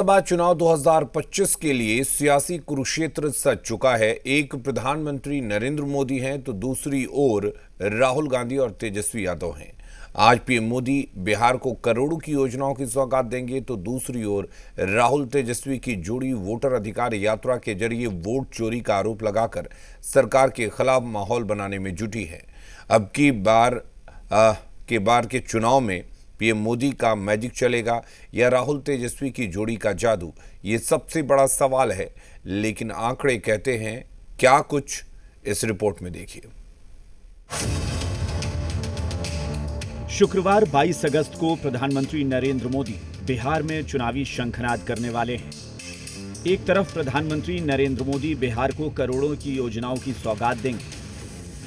लोकसभा चुनाव 2025 के लिए सियासी कुरुक्षेत्र सज चुका है। एक प्रधानमंत्री नरेंद्र मोदी हैं तो दूसरी ओर राहुल गांधी और तेजस्वी यादव हैं। आज पीएम मोदी बिहार को करोड़ों की योजनाओं की सौगात देंगे तो दूसरी ओर राहुल तेजस्वी की जोड़ी वोटर अधिकार यात्रा के जरिए वोट चोरी का आरोप लगाकर सरकार के खिलाफ माहौल बनाने में जुटी है। अब की बार के चुनाव में पीएम मोदी का मैजिक चलेगा या राहुल तेजस्वी की जोड़ी का जादू, ये सबसे बड़ा सवाल है। लेकिन आंकड़े कहते हैं क्या कुछ, इस रिपोर्ट में देखिए। शुक्रवार 22 अगस्त को प्रधानमंत्री नरेंद्र मोदी बिहार में चुनावी शंखनाद करने वाले हैं। एक तरफ प्रधानमंत्री नरेंद्र मोदी बिहार को करोड़ों की योजनाओं की सौगात देंगे,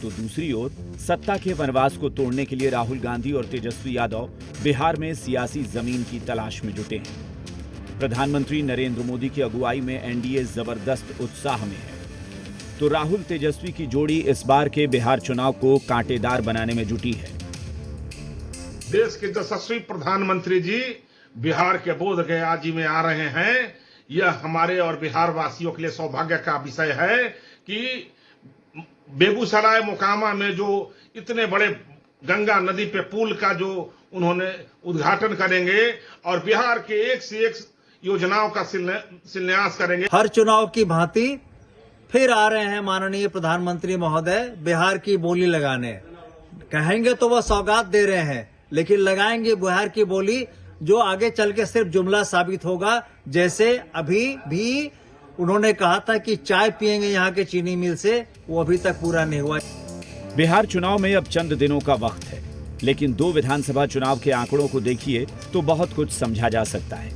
तो दूसरी ओर सत्ता के वनवास को तोड़ने के लिए राहुल गांधी और तेजस्वी यादव बिहार में सियासी जमीन की तलाश में जुटे हैं। प्रधानमंत्री नरेंद्र मोदी की अगुवाई में एनडीए जबरदस्त उत्साह में है, तो राहुल तेजस्वी की जोड़ी इस बार के बिहार चुनाव को कांटेदार बनाने में जुटी है। देश के यशस्वी प्रधानमंत्री जी बिहार के बोध गया जी में आ रहे हैं। यह हमारे और बिहार वासियों के लिए सौभाग्य का विषय है कि बेगूसराय मोकामा में जो इतने बड़े गंगा नदी पे पुल का जो उन्होंने उद्घाटन करेंगे और बिहार के एक से एक योजनाओं का शिलान्यास करेंगे। हर चुनाव की भांति फिर आ रहे हैं माननीय प्रधानमंत्री महोदय बिहार की बोली लगाने। कहेंगे तो वह सौगात दे रहे हैं, लेकिन लगाएंगे बिहार की बोली जो आगे चल के सिर्फ जुमला साबित होगा। जैसे अभी भी उन्होंने कहा था कि चाय पिएंगे यहाँ के चीनी मिल से, वो अभी तक पूरा नहीं हुआ। बिहार चुनाव में अब चंद दिनों का वक्त है, लेकिन 2 विधानसभा चुनाव के आंकड़ों को देखिए तो बहुत कुछ समझा जा सकता है।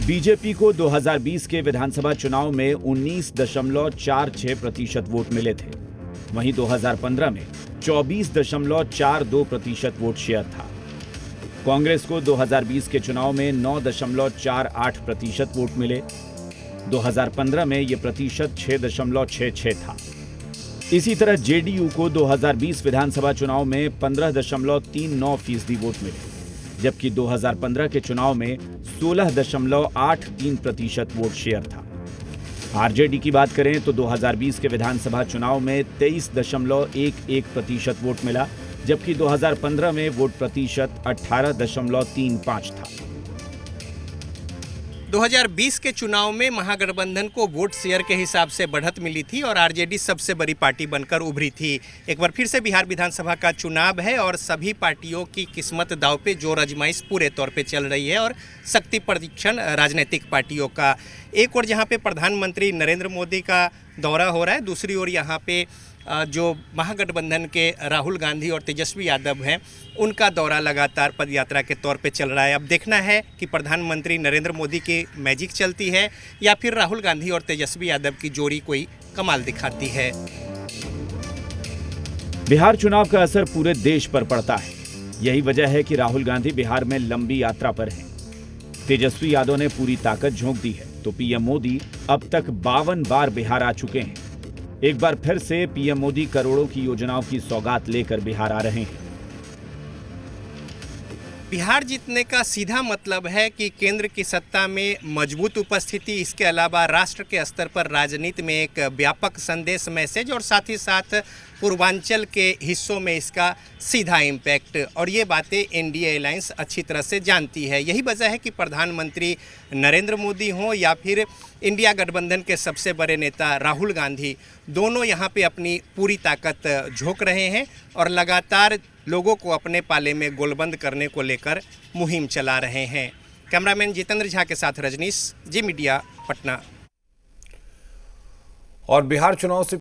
बीजेपी को 2020 के विधानसभा चुनाव में 19.46% वोट मिले थे। वहीं 2015 में 24.42% वोट शेयर था। कांग्रेस को 2020 के चुनाव में 9.48% वोट मिले। 2015 में यह प्रतिशत 6.66 था। इसी तरह जेडीयू को 2020 विधानसभा चुनाव में 15.39% वोट मिले, जबकि 2015 के चुनाव में 16.83% वोट शेयर था। आरजेडी की बात करें तो 2020 के विधानसभा चुनाव में 23.11% वोट मिला, जबकि 2015 में वोट प्रतिशत 18.35 था। 2020 के चुनाव में महागठबंधन को वोट शेयर के हिसाब से बढ़त मिली थी और आरजेडी सबसे बड़ी पार्टी बनकर उभरी थी। एक बार फिर से बिहार विधानसभा का चुनाव है और सभी पार्टियों की किस्मत दांव पे जोर आजमाइश पूरे तौर पे चल रही है और शक्ति परीक्षण राजनीतिक पार्टियों का। एक ओर जहां पे प्रधानमंत्री नरेंद्र मोदी का दौरा हो रहा है, दूसरी ओर यहाँ पे जो महागठबंधन के राहुल गांधी और तेजस्वी यादव हैं, उनका दौरा लगातार पदयात्रा के तौर पे चल रहा है। अब देखना है कि प्रधानमंत्री नरेंद्र मोदी की मैजिक चलती है या फिर राहुल गांधी और तेजस्वी यादव की जोड़ी कोई कमाल दिखाती है। बिहार चुनाव का असर पूरे देश पर पड़ता है। यही वजह है कि राहुल गांधी बिहार में लंबी यात्रा पर हैं। तेजस्वी यादव ने पूरी ताकत झोंक दी है, तो पीएम मोदी अब तक 52 बार बिहार आ चुके हैं। एक बार फिर से पीएम मोदी करोड़ों की योजनाओं की सौगात लेकर बिहार आ रहे हैं। बिहार जीतने का सीधा मतलब है कि केंद्र की सत्ता में मजबूत उपस्थिति, इसके अलावा राष्ट्र के स्तर पर राजनीति में एक व्यापक संदेश, मैसेज और साथ ही साथ पूर्वांचल के हिस्सों में इसका सीधा इम्पैक्ट। और ये बातें एनडीए अलायंस अच्छी तरह से जानती है। यही वजह है कि प्रधानमंत्री नरेंद्र मोदी हों या फिर इंडिया गठबंधन के सबसे बड़े नेता राहुल गांधी, दोनों यहाँ पे अपनी पूरी ताकत झोंक रहे हैं और लगातार लोगों को अपने पाले में गोलबंद करने को लेकर मुहिम चला रहे हैं। कैमरामैन जितेंद्र झा के साथ रजनीश, जी मीडिया, पटना। और बिहार चुनाव से